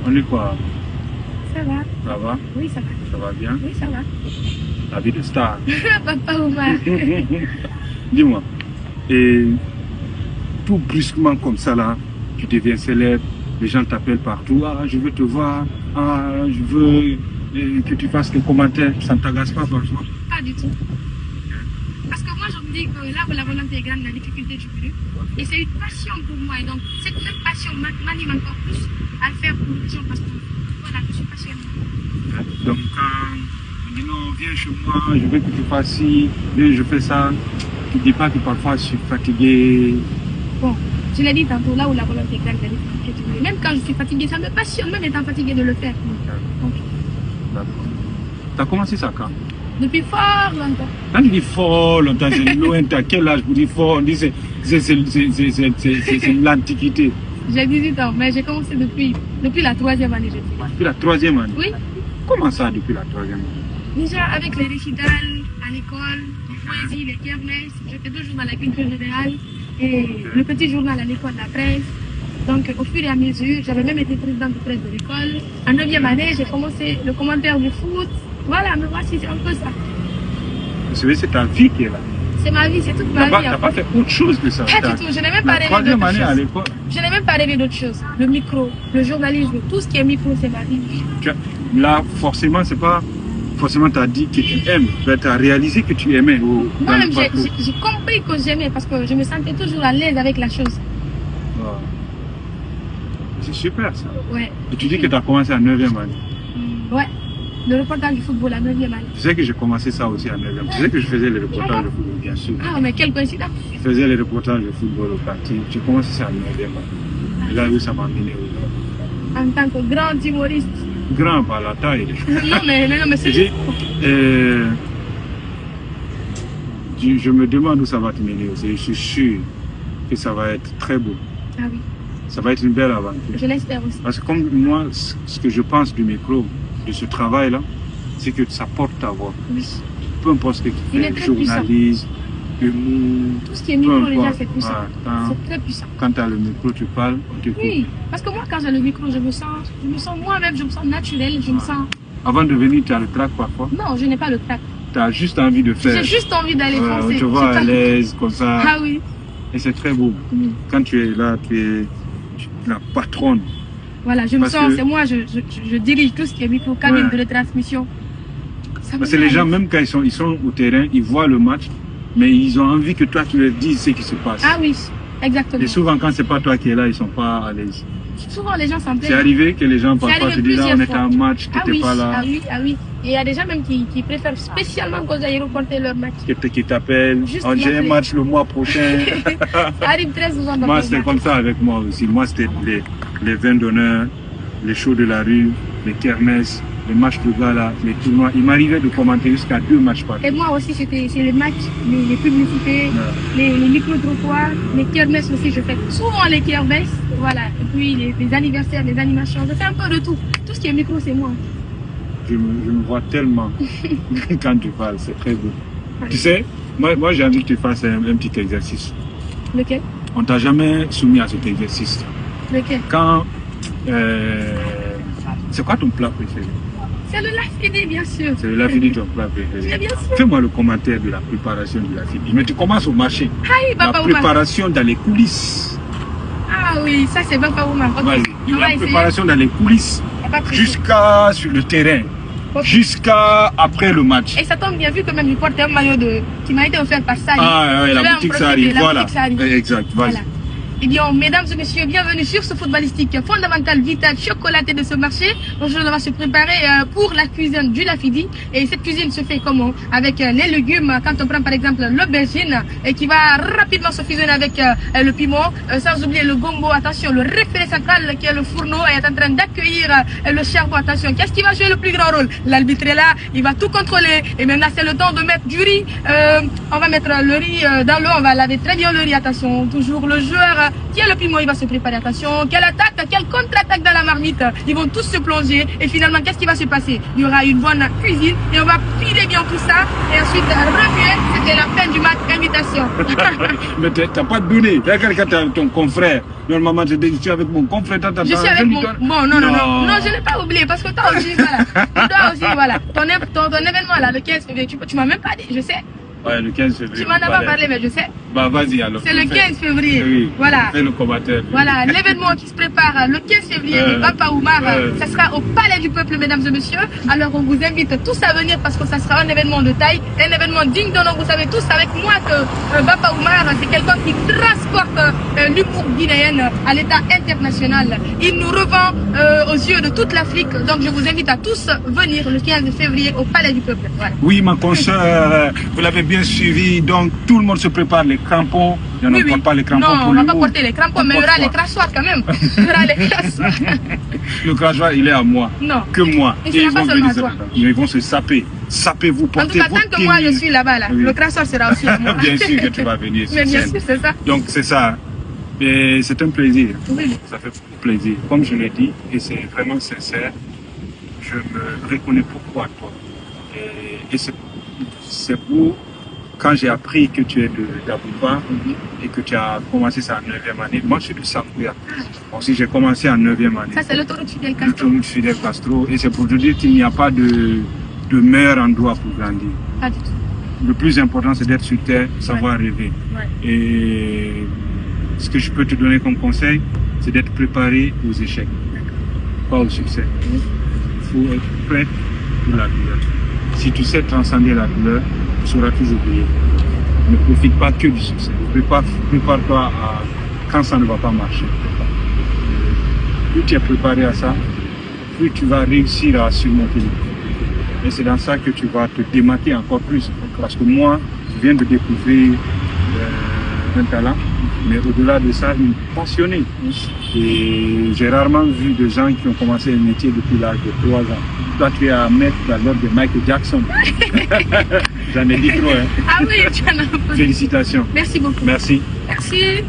On est quoi? Ça va? Ça va? Oui, ça va. Ça va bien? Oui, ça va. La vie de star. Papa Omar. Dis-moi, et tout brusquement comme ça là, tu deviens célèbre, les gens t'appellent partout, ah je veux te voir, ah je veux que tu fasses des commentaires, ça ne t'agace pas parfois? Pas du tout. Parce que moi, je me dis que là où la volonté est grande, la difficulté du plus. Et c'est une passion pour moi. Et donc, cette même passion m'anime encore plus à le faire pour les gens parce que voilà, je suis passionnée. Donc quand on dit non, viens chez moi, je veux que tu fasses ci, viens, je fais ça, tu ne dis pas que parfois je suis fatigué. Bon, je l'ai dit tantôt, là où la volonté est grande, la difficulté du plus. Même quand je suis fatiguée, ça me passionne, même étant fatiguée de le faire. Donc, D'accord. Tu as commencé ça quand? depuis fort longtemps. Quand tu dis fort longtemps, c'est loin, t'as quel âge pour dire fort? On dit c'est l'Antiquité. J'ai 18 ans, mais j'ai commencé depuis la 3e année, je dis. Depuis la 3e année? Oui. Comment ça depuis la 3e année? Déjà avec les récitals à l'école, les poésies, les kermesses, j'étais toujours dans la culture générale et le petit journal à l'école, la presse. Donc au fur et à mesure, j'avais même été présidente de presse de l'école. En 9e année, j'ai commencé le commentaire du foot. Voilà, me voici, c'est un peu ça. Vous savez, c'est ta vie qui est là. C'est ma vie, c'est toute ma vie. T'as pas fait autre chose que ça. Pas du tout, je n'ai même pas rêvé La 3e d'autre année à chose. l'école. Je n'ai même pas rêvé d'autre chose. Le micro, le journalisme, tout ce qui est micro, c'est ma vie. Là, forcément, c'est pas... Forcément, tu as dit que tu aimes. Tu as réalisé que tu aimais. Moi-même, j'ai compris que j'aimais parce que je me sentais toujours à l'aise avec la chose. Wow. C'est super ça. Ouais. Et tu dis que tu as commencé à 9e année. Ouais. Le reportage du football à 9e année. Tu sais que j'ai commencé ça aussi à 9e. Tu sais que je faisais les reportages de football, bien sûr. Ah, mais quelle coïncidence. Je faisais les reportages de football au quartier. J'ai commencé ça à 9e année. Et là où ça m'a amené aujourd'hui. En tant que grand humoriste. Grand par la taille. Non, mais c'est juste... je me demande où ça va te mener aussi. Je suis sûr que ça va être très beau. Ah oui. Ça va être une belle aventure. Je l'espère aussi. Parce que comme moi, ce que je pense du micro, de ce travail-là, c'est que ça porte ta voix. Oui. Peu importe ce que tu Il fais, est très journaliste, humour. Tout ce qui est micro, déjà, c'est puissant. C'est très puissant. Quand tu as le micro, tu parles, on t'écoute. Oui, parce que moi, quand j'ai le micro, je me sens moi-même, je me sens naturelle, je me sens... Avant de venir, tu as le trac parfois? Non, je n'ai pas le trac. Tu as juste envie de faire. J'ai juste envie d'aller foncer. Tu te vois à l'aise, comme ça. Ah oui. Et c'est très beau. Quand tu es là, tu es la patronne. Voilà, je me sens, c'est moi, je dirige tout ce qui est micro, cabine de retransmission. Parce que les gens, même quand ils sont au terrain, ils voient le match, mais ils ont envie que toi, tu leur dises ce qui se passe. Ah oui, exactement. Et souvent, quand c'est pas toi qui es là, ils sont pas à l'aise. Souvent, les gens s'en plaignent. C'est arrivé que les gens parfois te disent, on était en match, tu n'étais pas là. Ah oui, ah oui. Et il y a des gens même qui préfèrent spécialement qu'on aille reporter leur match. Qui t'appellent, j'ai un match le mois prochain. Ça arrive très souvent. Moi, c'était comme ça avec moi aussi. Moi, c'était les vins d'honneur, les shows de la rue, les kermesses, les matchs de gala, les tournois. Il m'arrivait de commenter jusqu'à 2 matchs par jour. Et moi aussi, c'est les matchs, les publicités, les micro-trottoirs, les kermesses aussi. Je fais souvent les kermesses, voilà. Et puis les anniversaires, les animations. Je fais un peu de tout. Tout ce qui est micro, c'est moi. Je me vois tellement quand tu parles, c'est très beau. Ouais. Tu sais, moi j'ai envie que tu fasses un petit exercice. Lequel? On t'a jamais soumis à cet exercice. Lequel? Quand... c'est quoi ton plat préféré? C'est le lafidi, bien sûr. C'est le lafidi ton plat préféré. Bien sûr. Fais-moi le commentaire de la préparation du lafidi. Mais tu commences au marché. Aïe, la préparation dans les coulisses. Ah oui, ça c'est Papa Oumar. Vas-y. La préparation dans les coulisses jusqu'à sur le terrain. Jusqu'à après le match. Et ça tombe bien vu que même il porte un maillot qui m'a été offert par Sari. Ah oui, la boutique Sari, voilà. Exact, vas-y. Voilà. Eh bien, mesdames et messieurs, bienvenue sur ce footballistique fondamental, vital, chocolaté de ce marché. Aujourd'hui, on va se préparer pour la cuisine du lafidi. Et cette cuisine se fait comment? Avec les légumes. Quand on prend par exemple l'aubergine et qui va rapidement se fusionner avec le piment. Sans oublier le gombo. Attention, le référé central qui est le fourneau est en train d'accueillir le charbon. Attention, qu'est-ce qui va jouer le plus grand rôle? L'arbitre est là, il va tout contrôler. Et maintenant, c'est le temps de mettre du riz. On va mettre le riz dans l'eau. On va laver très bien le riz. Attention, toujours le joueur Quel piment il va se préparer, attention, quelle attaque, quelle contre-attaque dans la marmite. Ils vont tous se plonger et finalement, qu'est-ce qui va se passer? Il y aura une bonne cuisine et on va piler bien tout ça et ensuite remuer. C'était la fin du match, invitation. Mais t'as pas donné. Regarde quand ton confrère. Normalement, je suis avec mon confrère. Je suis avec mon... Bon, non, je n'ai pas oublié parce que toi aussi, voilà. Toi aussi, voilà. Ton événement là, le 15 février, tu m'as même pas dit, je sais. Ouais, le 15 février. Tu m'en as pas parlé, mais je sais. Bah, vas-y alors. C'est le 15 février. Oui. Voilà. Fais le commentaire. Voilà, l'événement qui se prépare le 15 février de Bapa Oumar, ça sera au Palais du Peuple, mesdames et messieurs. Alors, on vous invite tous à venir parce que ça sera un événement de taille, un événement digne de nom. Vous savez tous avec moi que Bapa Oumar, c'est quelqu'un qui transporte l'humour guinéen à l'état international. Il nous revend aux yeux de toute l'Afrique. Donc, je vous invite à tous venir le 15 février au Palais du Peuple. Voilà. Oui, ma consoeur, vous l'avez bien suivi. Donc, tout le monde se prépare les crampons. Il n'y en a pas les crampons non, pour on le ne va pas haut. porter les crampons, mais il y aura les crachoirs quand même. Il y aura les crachoirs. Le crachoir, il est à moi. Non. Que moi. Et ils vont se saper. Sapez-vous, en portez tout cas, tant que moi je suis là-bas, là, oui. Le crachoir sera aussi à moi. Bien sûr que tu vas venir. Mais bien sûr, c'est ça. Donc, c'est ça. Et c'est un plaisir. Oui. Ça fait beaucoup plaisir. Comme je l'ai dit, et c'est vraiment sincère, je me reconnais beaucoup à toi. Et c'est beau. Quand j'ai appris que tu es d'Abouba et que tu as commencé ça en 9e année, moi je suis de Sampouya. Aussi j'ai commencé en 9e année. Ça c'est l'autoroute Fidel Castro. L'autoroute Fidel Castro. Et c'est pour te dire qu'il n'y a pas de meilleur endroit pour grandir. Pas du tout. Le plus important c'est d'être sur terre, savoir rêver. Ouais. Et ce que je peux te donner comme conseil, c'est d'être préparé aux échecs, pas au succès. Il faut être prêt pour la douleur. Si tu sais transcender la douleur, tu sauras toujours briller. Ne profite pas que du succès. Prépare-toi à quand ça ne va pas marcher. Plus tu es préparé à ça, plus tu vas réussir à surmonter les problèmes. Et c'est dans ça que tu vas te démarquer encore plus. Parce que moi, je viens de découvrir un talent, mais au-delà de ça, une passionnée. Et j'ai rarement vu de gens qui ont commencé un métier depuis l'âge de 3 ans. Toi, tu es à mettre à l'ordre de Michael Jackson. J'en ai dit trop, hein. Ah oui, tu en as un peu. Félicitations. Merci beaucoup. Merci. Merci.